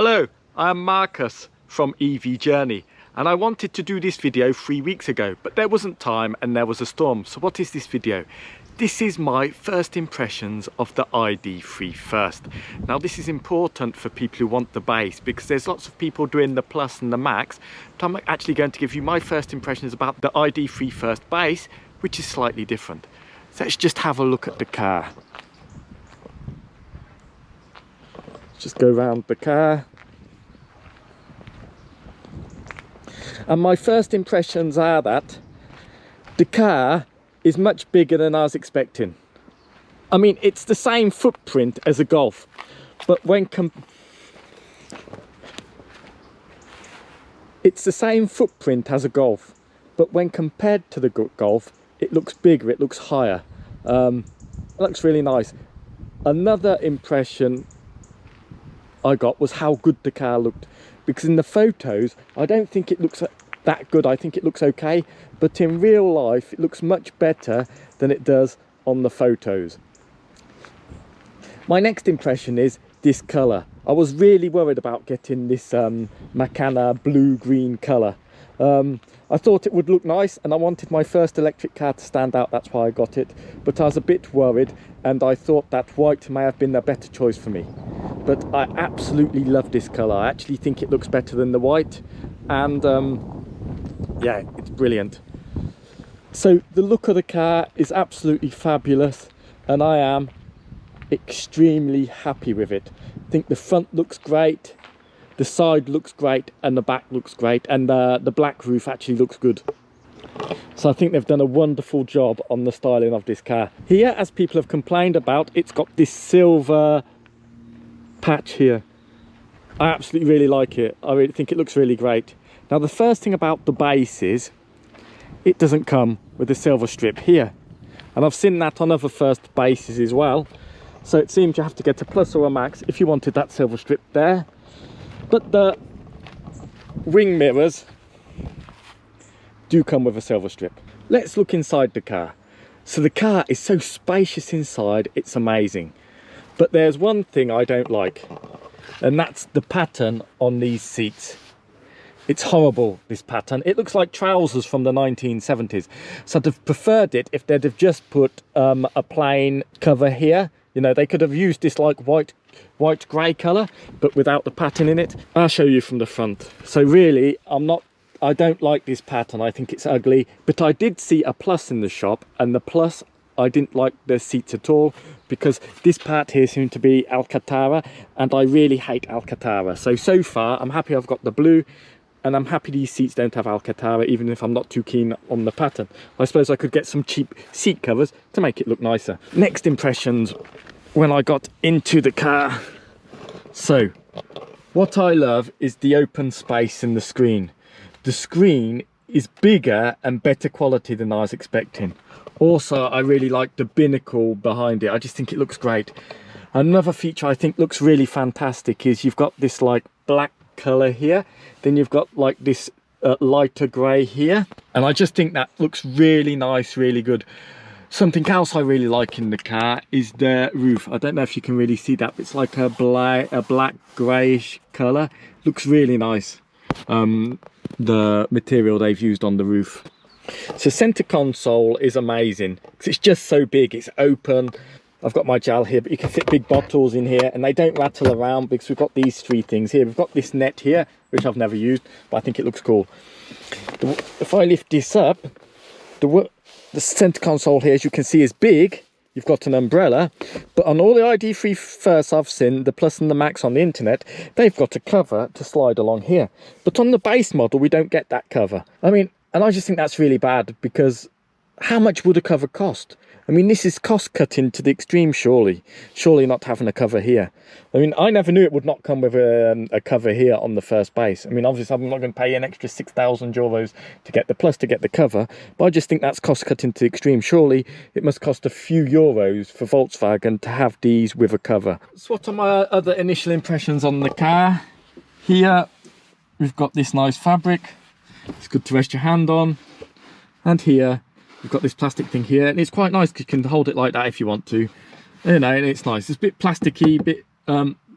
Hello, I am Marcus from EV Journey, and I wanted to do this video 3 weeks ago, but there wasn't time and there was a storm. So what is this video? This is my first impressions of the ID.3 first. Now this is important for people who want the base because there's lots of people doing the Plus and the Max, but I'm actually going to give you my first impressions about the ID.3 first base, which is slightly different. So let's just have a look at the car. Just go around the car. And my first impressions are that the car is much bigger than I was expecting. I mean, it's the same footprint as a Golf, but when it's the same footprint as a Golf, but when compared to the Golf, it looks bigger, it looks higher. It looks really nice. Another impression I got was how good the car looked, because in the photos I don't think it looks that good. I think it looks okay, but in real life it looks much better than it does on the photos. My next impression is this colour. I was really worried about getting this Macana blue-green colour. I thought it would look nice and I wanted my first electric car to stand out, that's why I got it, but I was a bit worried and I thought that white may have been a better choice for me. But I absolutely love this colour. I actually think it looks better than the white, and yeah, it's brilliant. So the look of the car is absolutely fabulous and I am extremely happy with it. I think the front looks great, the side looks great, and the back looks great, and the black roof actually looks good. So I think they've done a wonderful job on the styling of this car. Here, as people have complained about, it's got this silver patch here. I absolutely really like it. I really think it looks really great. Now the first thing about the base is it doesn't come with a silver strip here, and I've seen that on other first bases as well. So it seems you have to get a Plus or a Max if you wanted that silver strip there. But the wing mirrors do come with a silver strip. Let's look inside the car. So the car is so spacious inside, it's amazing. But there's one thing I don't like, and that's the pattern on these seats. It's horrible, this pattern. It looks like trousers from the 1970s. So I'd have preferred it if they'd have just put a plain cover here. You know, they could have used this like white grey colour, but without the pattern in it. I'll show you from the front. So really, I don't like this pattern. I think it's ugly, but I did see a Plus in the shop, and the Plus, I didn't like the seats at all, because this part here seemed to be Alcantara, and I really hate Alcantara. So far, I'm happy I've got the blue, and I'm happy these seats don't have Alcantara, even if I'm not too keen on the pattern. I suppose I could get some cheap seat covers to make it look nicer. Next impressions when I got into the car. So, what I love is the open space in the screen. The screen is bigger and better quality than I was expecting. Also, I really like the binnacle behind it. I just think it looks great. Another feature I think looks really fantastic is you've got this like black colour here, then you've got like this lighter grey here, and I just think that looks really nice, really good. Something else I really like in the car is the roof. I don't know if you can really see that, but it's like a black greyish colour. Looks really nice, the material they've used on the roof. So centre console is amazing because it's just so big, it's open. I've got my gel here, but you can fit big bottles in here and they don't rattle around because we've got these three things here. We've got this net here, which I've never used, but I think it looks cool. If I lift this up, the centre console here, as you can see, is big. You've got an umbrella, but on all the ID.3 first I've seen, the Plus and the Max on the internet, they've got a cover to slide along here. But on the base model, we don't get that cover. I mean, and I just think that's really bad, because how much would a cover cost? I mean, this is cost cutting to the extreme, surely not having a cover here. I mean, I never knew it would not come with a cover here on the first base. I mean, obviously I'm not going to pay an extra 6,000 euros to get the Plus to get the cover, but I just think that's cost cutting to the extreme. Surely it must cost a few euros for Volkswagen to have these with a cover. So what are my other initial impressions on the car? Here we've got this nice fabric. It's good to rest your hand on, and here we've got this plastic thing here, and it's quite nice because you can hold it like that if you want to. You know, and it's nice. It's a bit plasticky, a bit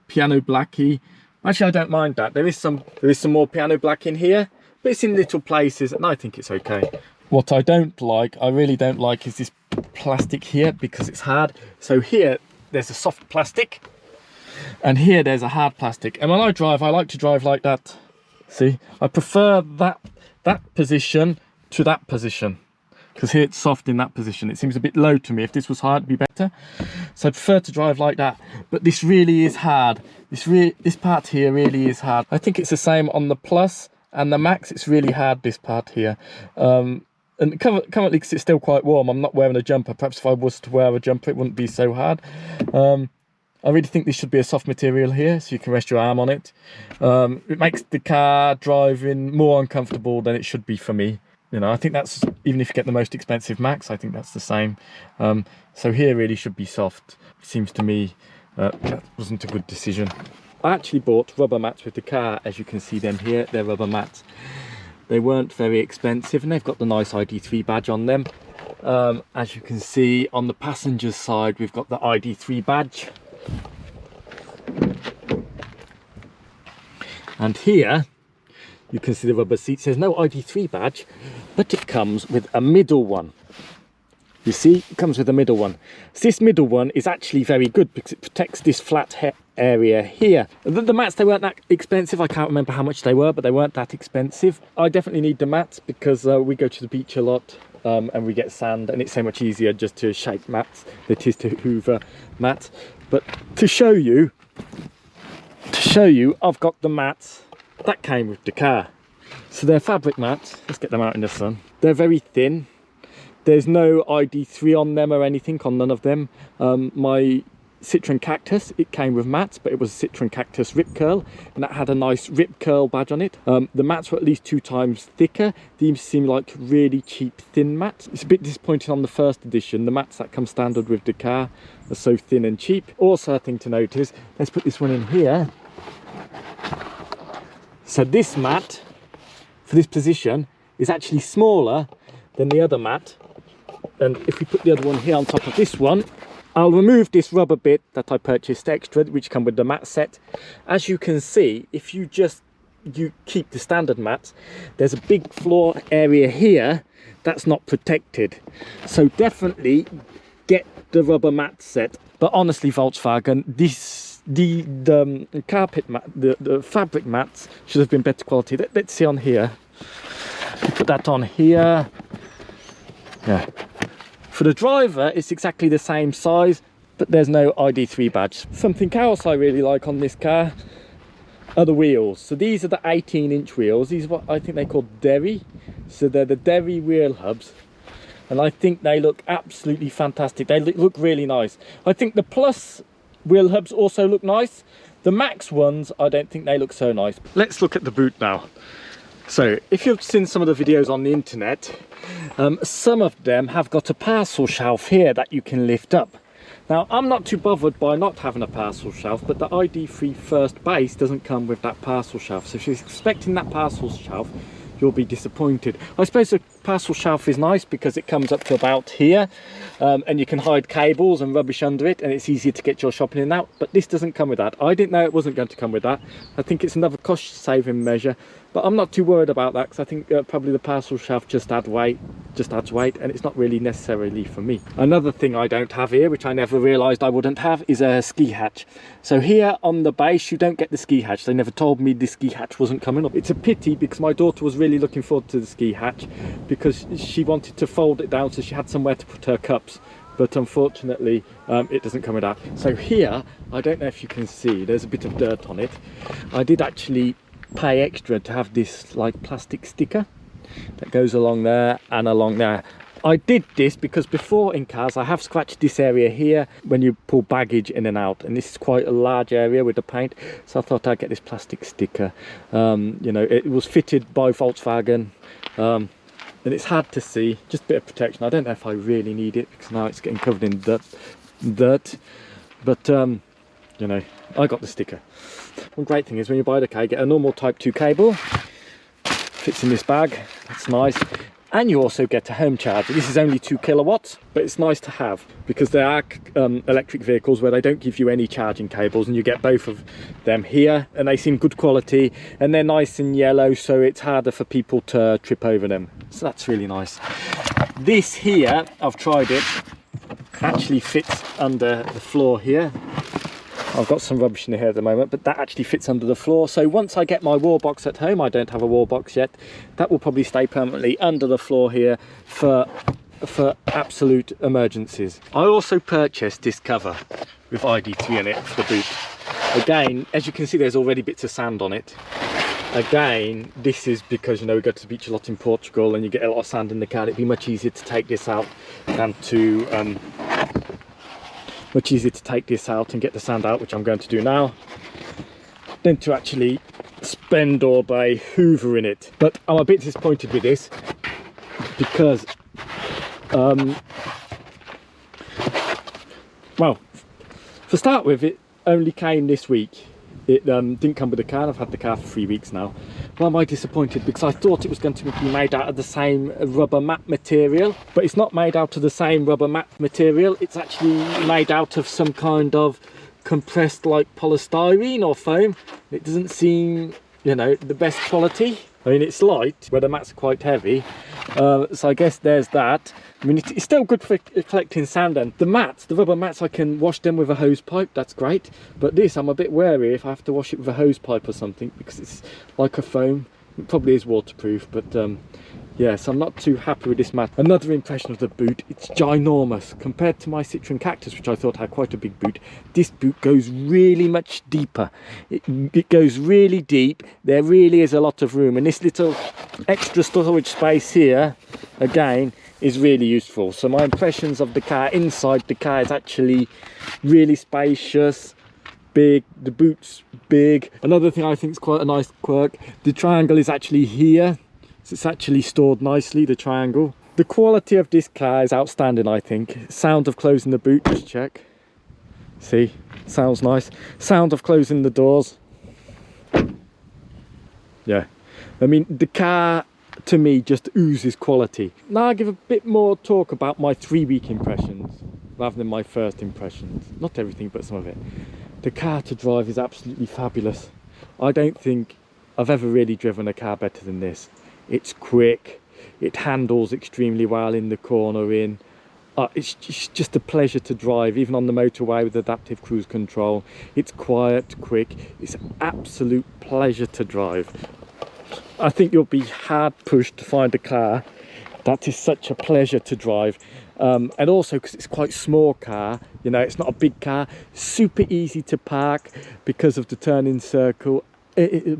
piano blacky, Actually, I don't mind that. There is some more piano black in here, but it's in little places, and I think it's okay. What I don't like, I really don't like, is this plastic here because it's hard. So here, there's a soft plastic, and here there's a hard plastic. And when I drive, I like to drive like that. See, I prefer that position to that position, because here it's soft in that position. It seems a bit low to me. If this was hard, it'd be better. So I prefer to drive like that. But this really is hard. This part here really is hard. I think it's the same on the Plus and the Max. It's really hard, this part here. And currently, because it's still quite warm, I'm not wearing a jumper. Perhaps if I was to wear a jumper, it wouldn't be so hard. I really think this should be a soft material here, so you can rest your arm on it. It makes the car driving more uncomfortable than it should be for me. You know, I think that's, even if you get the most expensive Max, I think that's the same. So here really should be soft. It seems to me that wasn't a good decision. I actually bought rubber mats with the car. As you can see them here, they're rubber mats. They weren't very expensive, and they've got the nice ID.3 badge on them. As you can see on the passenger's side, we've got the ID.3 badge. And here you can see the rubber seats. There's no ID.3 badge, but it comes with a middle one. You see, it comes with a middle one. So this middle one is actually very good because it protects this flat area here. The mats, they weren't that expensive. I can't remember how much they were, but they weren't that expensive. I definitely need the mats because we go to the beach a lot and we get sand, and it's so much easier just to shake mats than it is to hoover mats. But to show you, I've got the mats that came with the car. So they're fabric mats. Let's get them out in the sun. They're very thin. There's no ID.3 on them or anything, on none of them. My Citroen Cactus, it came with mats, but it was a Citroen Cactus Rip Curl, and that had a nice Rip Curl badge on it. The mats were at least 2 times thicker. These seem like really cheap thin mats. It's a bit disappointing on the first edition. The mats that come standard with the car are so thin and cheap. Also, a thing to notice, let's put this one in here. So this mat, for this position, is actually smaller than the other mat. And if we put the other one here on top of this one, I'll remove this rubber bit that I purchased extra, which come with the mat set. As you can see, if you keep the standard mats, there's a big floor area here that's not protected. So definitely get the rubber mat set. But honestly, Volkswagen, the carpet mat, the fabric mats should have been better quality. Let's see on here. Put that on here. Yeah. For the driver, it's exactly the same size, but there's no ID.3 badge. Something else I really like on this car are the wheels. So these are the 18-inch wheels. These are what I think they call Derry. So they're the Derry wheel hubs. And I think they look absolutely fantastic. They look really nice. I think the Plus wheel hubs also look nice. The Max ones, I don't think they look so nice. Let's look at the boot now. So if you've seen some of the videos on the internet, some of them have got a parcel shelf here that you can lift up. Now, I'm not too bothered by not having a parcel shelf, but the ID.3 first base doesn't come with that parcel shelf. So if you're expecting that parcel shelf, you'll be disappointed. I suppose the parcel shelf is nice because it comes up to about here, and you can hide cables and rubbish under it, and it's easier to get your shopping in and out. But this doesn't come with that. I didn't know it wasn't going to come with that. I think it's another cost saving measure, but I'm not too worried about that because I think probably the parcel shelf just adds weight, and it's not really necessarily for me. Another thing I don't have here, which I never realised I wouldn't have, is a ski hatch. So here on the base, you don't get the ski hatch. They never told me the ski hatch wasn't coming up. It's a pity because my daughter was really looking forward to the ski hatch because she wanted to fold it down so she had somewhere to put her cups. But unfortunately, it doesn't come with that. So here, I don't know if you can see, there's a bit of dirt on it. I did actually pay extra to have this like plastic sticker that goes along there and along there. I did this because before in cars I have scratched this area here when you pull baggage in and out, and this is quite a large area with the paint, so I thought I'd get this plastic sticker. You know, it was fitted by Volkswagen, and it's hard to see, just a bit of protection. I don't know if I really need it because now it's getting covered in dirt, but you know, I got the sticker. One great thing is when you buy the car, you get a normal type 2 cable, fits in this bag, that's nice. and you also get a home charger. This is only 2 kilowatts, but it's nice to have because there are electric vehicles where they don't give you any charging cables, and you get both of them here, and they seem good quality, and they're nice and yellow, so it's harder for people to trip over them. So that's really nice. This here, I've tried it, actually fits under the floor here. I've got some rubbish in here at the moment, but that actually fits under the floor. So once I get my wall box at home, I don't have a wall box yet, that will probably stay permanently under the floor here for absolute emergencies. I also purchased this cover with ID.3 in it for the boot. Again, as you can see, there's already bits of sand on it. Again, this is because, you know, we go to the beach a lot in Portugal and you get a lot of sand in the car. It'd be much easier to take this out than to and get the sand out, which I'm going to do now, than to actually spend all day hoovering it. But I'm a bit disappointed with this because well, to start with, it only came this week. It didn't come with the car. I've had the car for 3 weeks now. Why am I disappointed? Because I thought it was going to be made out of the same rubber mat material, but it's not made out of the same rubber mat material. It's actually made out of some kind of compressed like polystyrene or foam. It doesn't seem, you know, the best quality. I mean, it's light, where the mats are quite heavy, so I guess there's that. I mean, it's still good for collecting sand, and the mats, the rubber mats, I can wash them with a hose pipe, that's great. But this, I'm a bit wary if I have to wash it with a hose pipe or something, because it's like a foam. It probably is waterproof, but yes, I'm not too happy with this mat. Another impression of the boot, it's ginormous. Compared to my Citroen Cactus, which I thought had quite a big boot, this boot goes really much deeper. It goes really deep. There really is a lot of room, and this little extra storage space here, again, is really useful. So my impressions of the car inside the car is actually really spacious, big, the boot's big. Another thing I think is quite a nice quirk, the triangle is actually here. So it's actually stored nicely, the triangle. The quality of this car is outstanding, I think. Sound of closing the boot, just check. See, sounds nice. Sound of closing the doors. Yeah, I mean, the car to me just oozes quality. Now I'll give a bit more talk about my 3-week impressions rather than my first impressions. Not everything, but some of it. The car to drive is absolutely fabulous. I don't think I've ever really driven a car better than this. It's quick, it handles extremely well in the corner in. It's just a pleasure to drive, even on the motorway with adaptive cruise control. It's quiet, quick, it's an absolute pleasure to drive. I think you'll be hard pushed to find a car that is such a pleasure to drive. And also because it's quite a small car, you know, it's not a big car, super easy to park because of the turning circle.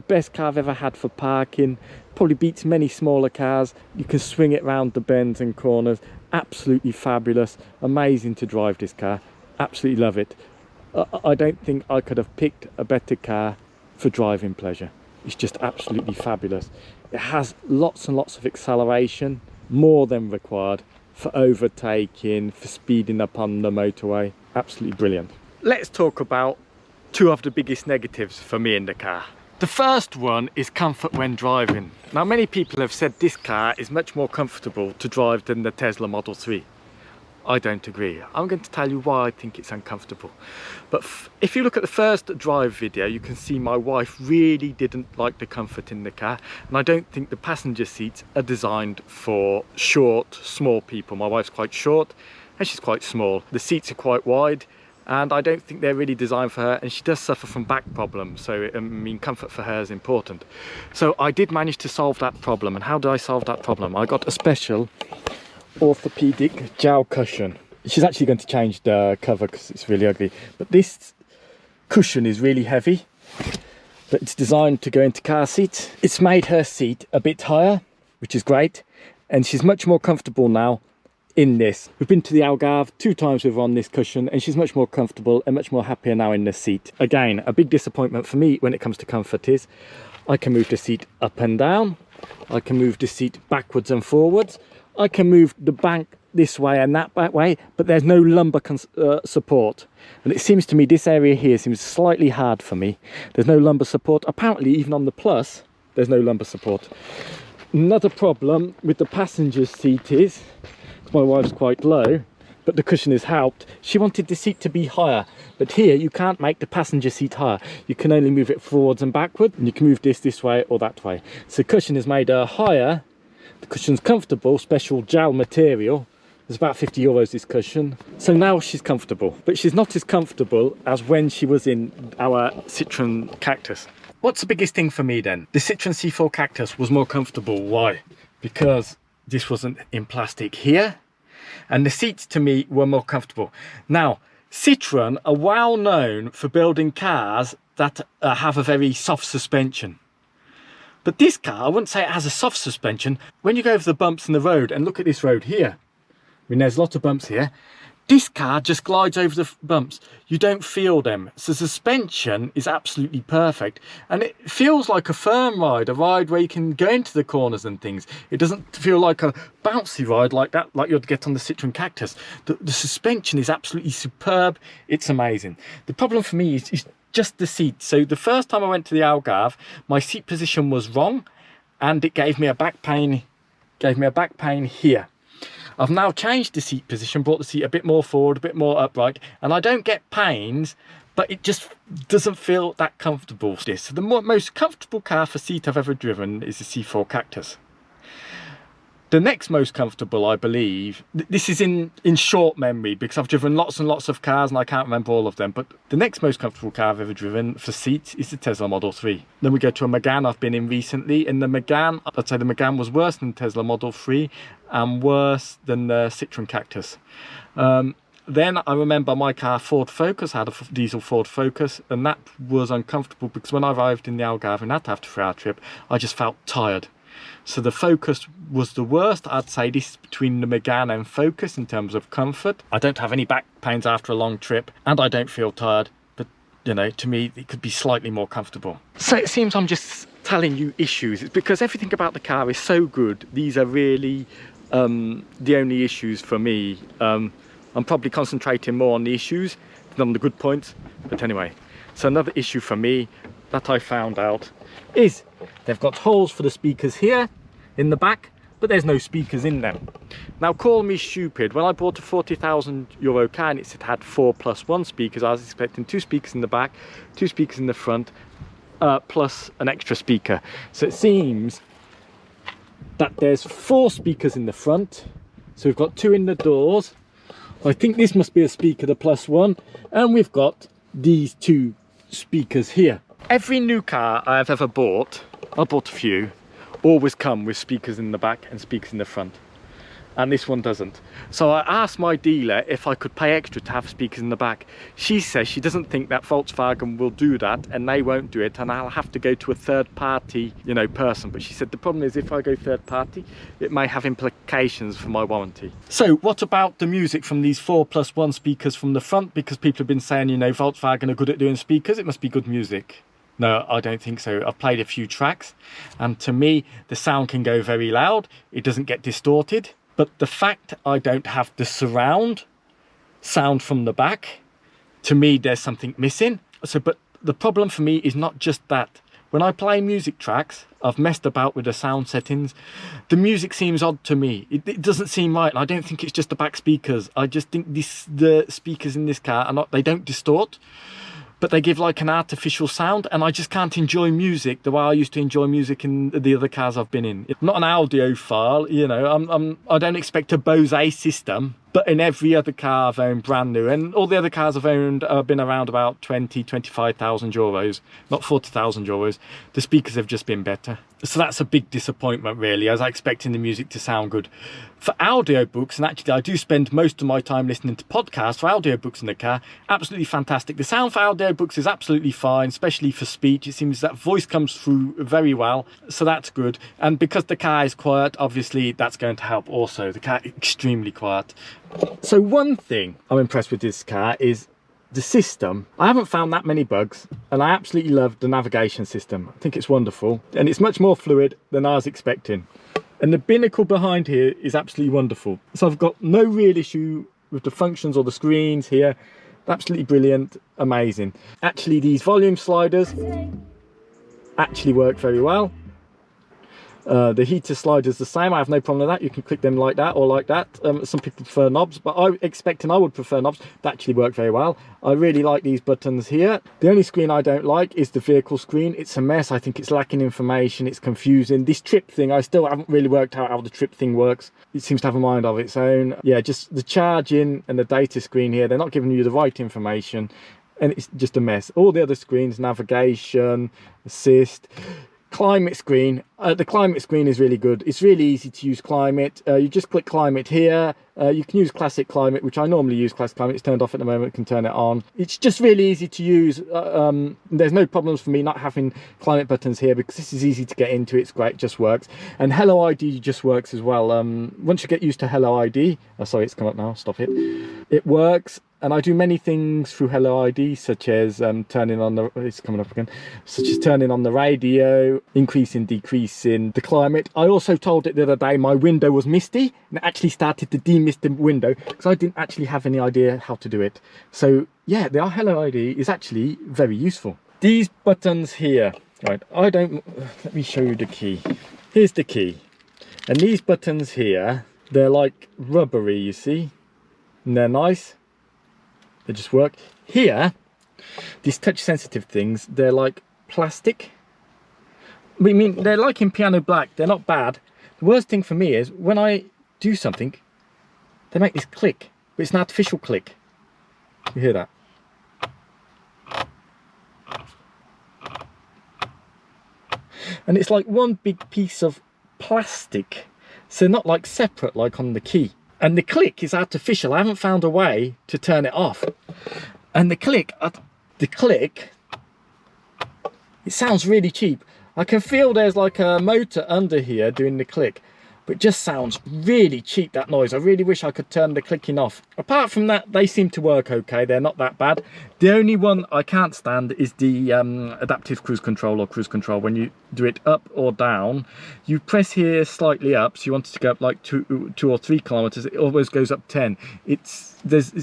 Best car I've ever had for parking, probably beats many smaller cars. You can swing it round the bends and corners, absolutely fabulous, amazing to drive this car, absolutely love it. I don't think I could have picked a better car for driving pleasure. It's just absolutely fabulous. It has lots and lots of acceleration, more than required for overtaking, for speeding up on the motorway. Absolutely brilliant. Let's talk about 2 of the biggest negatives for me in the car. The first one is comfort when driving. Now, many people have said this car is much more comfortable to drive than the Tesla Model 3. I don't agree. I'm going to tell you why I think it's uncomfortable. But if you look at the first drive video, you can see my wife really didn't like the comfort in the car, and I don't think the passenger seats are designed for short, small people. My wife's quite short and she's quite small. The seats are quite wide, and I don't think they're really designed for her, and she does suffer from back problems, so I mean, comfort for her is important. So I did manage to solve that problem. And how did I solve that problem? I got a special orthopedic gel cushion. She's actually going to change the cover because it's really ugly, but this cushion is really heavy, but it's designed to go into car seats. It's made her seat a bit higher, which is great, and she's much more comfortable now in this. We've been to the Algarve 2 times with her on this cushion, and she's much more comfortable and much more happier now in the seat. Again, a big disappointment for me when it comes to comfort is I can move the seat up and down, I can move the seat backwards and forwards, I can move the bank this way and that way, but there's no lumbar support. And it seems to me this area here seems slightly hard for me. There's no lumbar support. Apparently even on the Plus there's no lumbar support. Another problem with the passenger seat is, my wife's quite low, but the cushion has helped. She wanted the seat to be higher, but here you can't make the passenger seat higher. You can only move it forwards and backward, and you can move this way or that way. So the cushion has made her higher. The cushion's comfortable, special gel material. It's about 50 euros this cushion. So now she's comfortable, but she's not as comfortable as when she was in our Citroen Cactus. What's the biggest thing for me then? The Citroen C4 Cactus was more comfortable. Why? Because this wasn't in plastic here, and the seats to me were more comfortable. Now, Citroen are well known for building cars that have a very soft suspension. But this car, I wouldn't say it has a soft suspension. When you go over the bumps in the road, and look at this road here, I mean, there's lots of bumps here. This car just glides over the bumps. You don't feel them. So suspension is absolutely perfect. And it feels like a firm ride, a ride where you can go into the corners and things. It doesn't feel like a bouncy ride like that, like you'd get on the Citroen Cactus. The suspension is absolutely superb. It's amazing. The problem for me is just the seat. So the first time I went to the Algarve, my seat position was wrong, and it gave me a back pain. Here. I've now changed the seat position, brought the seat a bit more forward, a bit more upright, and I don't get pains, but it just doesn't feel that comfortable. So the most comfortable car for seat I've ever driven is the C4 Cactus. The next most comfortable, I believe, this is in short memory because I've driven lots and lots of cars and I can't remember all of them, but the next most comfortable car I've ever driven for seats is the Tesla Model 3. Then we go to a Megane I've been in recently. In the Megane, I'd say the Megane was worse than the Tesla Model 3 and worse than the Citroen Cactus. Then I remember my car, Ford Focus, I had a diesel Ford Focus, and that was uncomfortable because when I arrived in the Algarve and had to have a 3-hour trip, I just felt tired. So the Focus was the worst. I'd say this is between the Megane and Focus in terms of comfort. I don't have any back pains after a long trip and I don't feel tired, but you know, to me it could be slightly more comfortable. So it seems I'm just telling you issues. It's because everything about the car is so good. These are really the only issues for me. I'm probably concentrating more on the issues than on the good points, but anyway. So another issue for me that I found out is they've got holes for the speakers here in the back, but there's no speakers in them. Now call me stupid, when I bought a 40,000 euro car and it said it had 4+1 speakers, I was expecting 2 speakers in the back, 2 speakers in the front, plus an extra speaker. So it seems that there's 4 speakers in the front, so we've got 2 in the doors. I think this must be a speaker, the +1, and we've got these 2 speakers here. Every new car I've ever bought, I bought a few, always come with speakers in the back and speakers in the front, and this one doesn't. So I asked my dealer if I could pay extra to have speakers in the back. She says she doesn't think that Volkswagen will do that and they won't do it, and I'll have to go to a third party, you know, person. But she said the problem is if I go third party, it may have implications for my warranty. So what about the music from these 4+1 speakers from the front? Because people have been saying, you know, Volkswagen are good at doing speakers, it must be good music. No, I don't think so. I've played a few tracks and to me the sound can go very loud, it doesn't get distorted, but the fact I don't have the surround sound from the back, to me there's something missing. So but the problem for me is not just that. When I play music tracks, I've messed about with the sound settings, the music seems odd to me. It doesn't seem right, and I don't think it's just the back speakers. I just think the speakers in this car are not, they don't distort, but they give like an artificial sound, and I just can't enjoy music the way I used to enjoy music in the other cars I've been in. I'm not an audiophile, you know, I don't expect a Bose system, but in every other car I've owned brand new, and all the other cars I've owned have been around about 25,000 euros, not 40,000 euros. The speakers have just been better. So that's a big disappointment really, as I expecting the music to sound good. For audiobooks, and actually I do spend most of my time listening to podcasts for audiobooks in the car, absolutely fantastic. The sound for audiobooks is absolutely fine, especially for speech. It seems that voice comes through very well, so that's good. And because the car is quiet, obviously that's going to help also. The car is extremely quiet. So one thing I'm impressed with this car is the system. I haven't found that many bugs, and I absolutely love the navigation system. I think it's wonderful, and it's much more fluid than I was expecting. And the binnacle behind here is absolutely wonderful. So I've got no real issue with the functions or the screens here. Absolutely brilliant, amazing. Actually, these volume sliders actually work very well. The heater slider's the same. I have no problem with that. You can click them like that or like that. Some people prefer knobs, but I would prefer knobs. That actually work very well. I really like these buttons here. The only screen I don't like is the vehicle screen. It's a mess. I think it's lacking information. It's confusing. This trip thing, I still haven't really worked out how the trip thing works. It seems to have a mind of its own. Yeah, just the charging and the data screen here, they're not giving you the right information, and it's just a mess. All the other screens, navigation, assist, climate screen. The climate screen is really good. It's really easy to use climate. You just click climate here. You can use classic climate, which I normally use classic climate. It's turned off at the moment. You can turn it on. It's just really easy to use. There's no problems for me not having climate buttons here, because this is easy to get into. It's great, it just works. And Hello ID just works as well. Once you get used to Hello ID, oh sorry, it's come up now, stop it. It works. And I do many things through Hello ID, such as turning on the, it's coming up again, such as turning on the radio, increasing, decreasing the climate. I also told it the other day my window was misty, and it actually started to demist the window, because I didn't actually have any idea how to do it. So yeah, the Hello ID is actually very useful. These buttons here, right, let me show you the key. Here's the key. And these buttons here, they're like rubbery, you see, and they're nice. They just work. Here, these touch sensitive things, they're like plastic. I mean, they're like in piano black, they're not bad. The worst thing for me is when I do something, they make this click, but it's an artificial click. You hear that? And it's like one big piece of plastic, so not like separate like on the key. And the click is artificial. I haven't found a way to turn it off. And the click, it sounds really cheap. I can feel there's like a motor under here doing the click, but it just sounds really cheap, that noise. I really wish I could turn the clicking off. Apart from that, they seem to work okay. They're not that bad. The only one I can't stand is the adaptive cruise control or cruise control. When you do it up or down, you press here slightly up, so you want it to go up like 2 or 3 kilometers. It always goes up 10. It's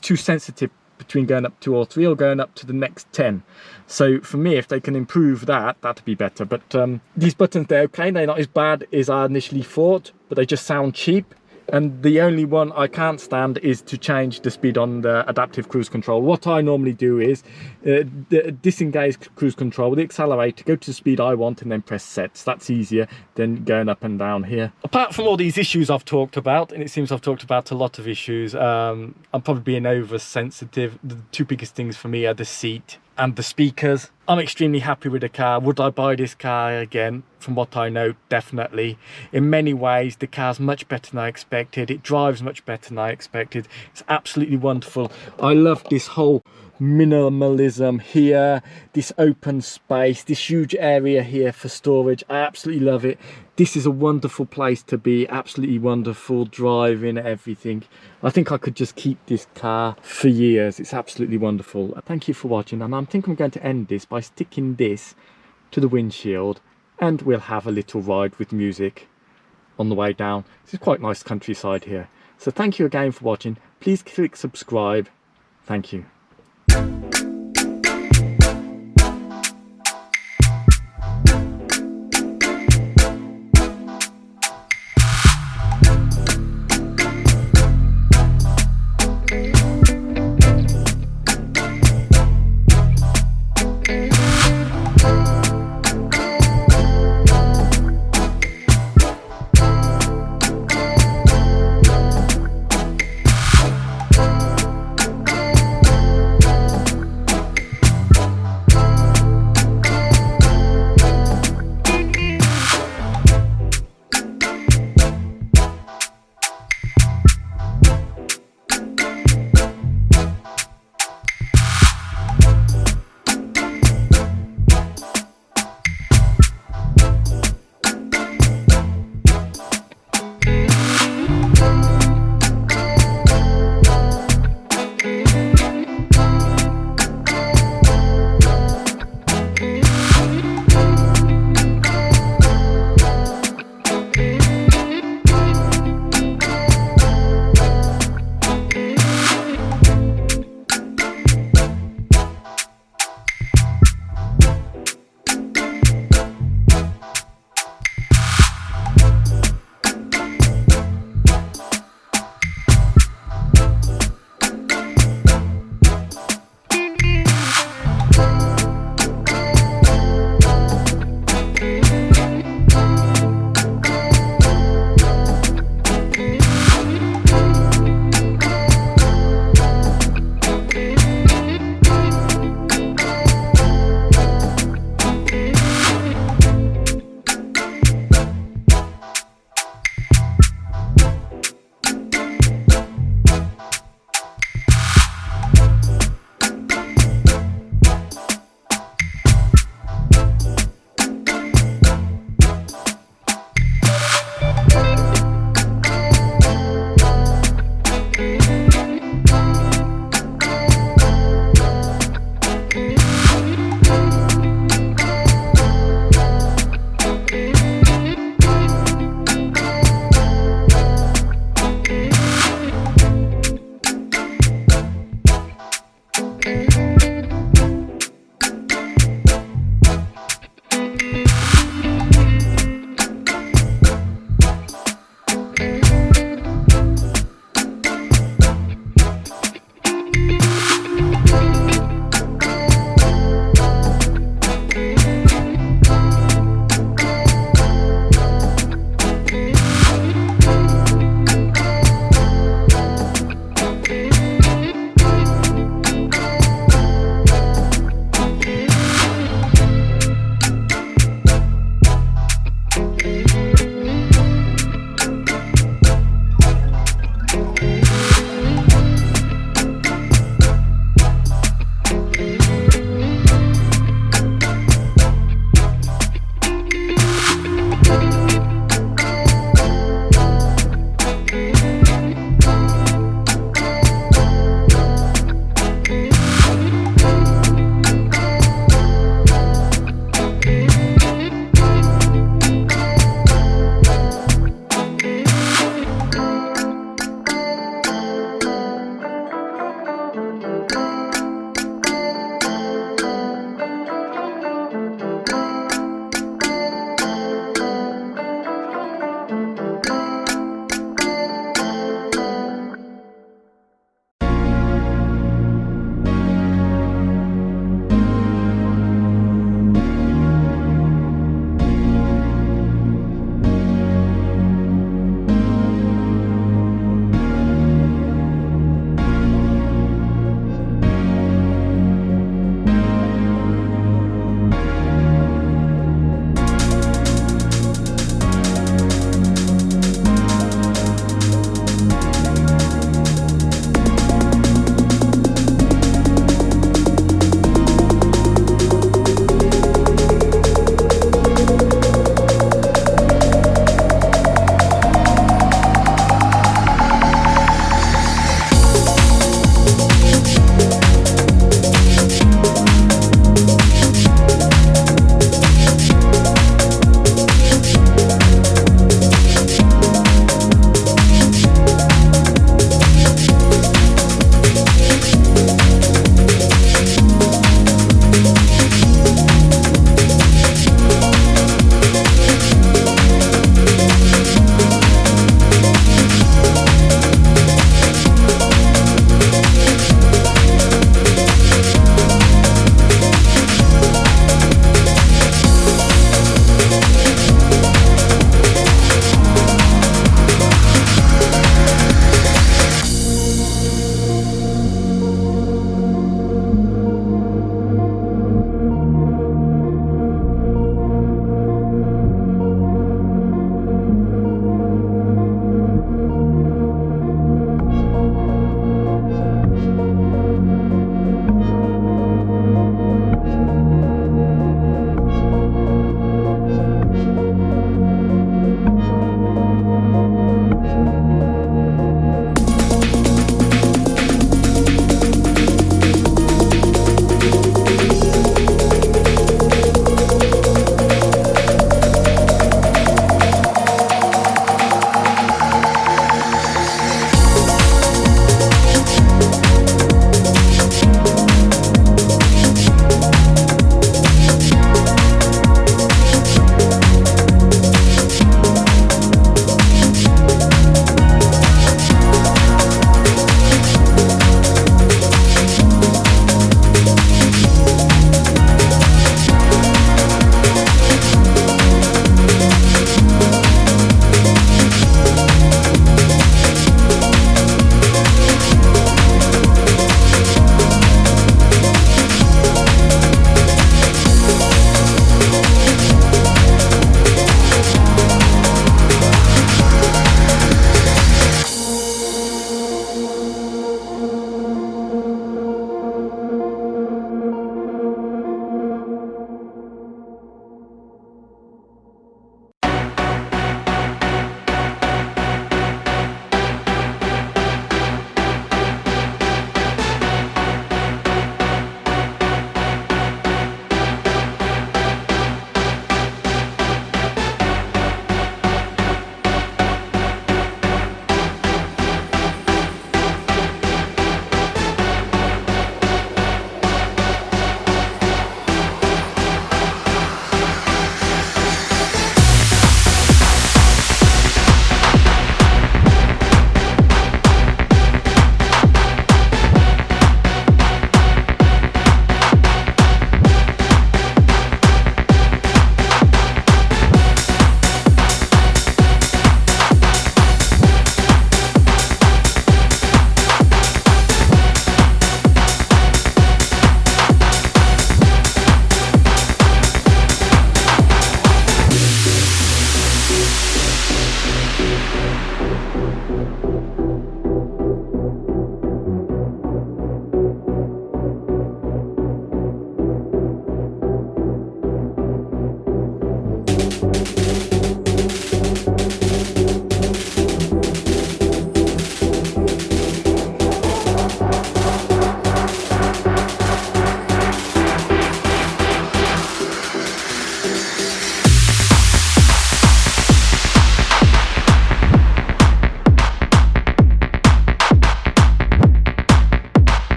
too sensitive between going up 2 or 3 or going up to the next 10. So for me, if they can improve that, that'd be better. But these buttons, they're okay. They're not as bad as I initially thought, but they just sound cheap. And the only one I can't stand is to change the speed on the adaptive cruise control. What I normally do is disengage cruise control with the accelerator, go to the speed I want, and then press sets. That's easier than going up and down here. Apart from all these issues I've talked about, and it seems I've talked about a lot of issues, I'm probably being oversensitive. The two biggest things for me are the seat and the speakers. I'm extremely happy with the car. Would I buy this car again? From what I know, definitely. In many ways, the car's much better than I expected. It drives much better than I expected. It's absolutely wonderful. I love this whole minimalism here, this open space, this huge area here for storage. I absolutely love it. This is a wonderful place to be, absolutely wonderful driving, everything. I think I could just keep this car for years. It's absolutely wonderful. Thank you for watching, and I think I'm going to end this by sticking this to the windshield, and we'll have a little ride with music on the way down. This is quite nice countryside here. So thank you again for watching. Please click subscribe. Thank you.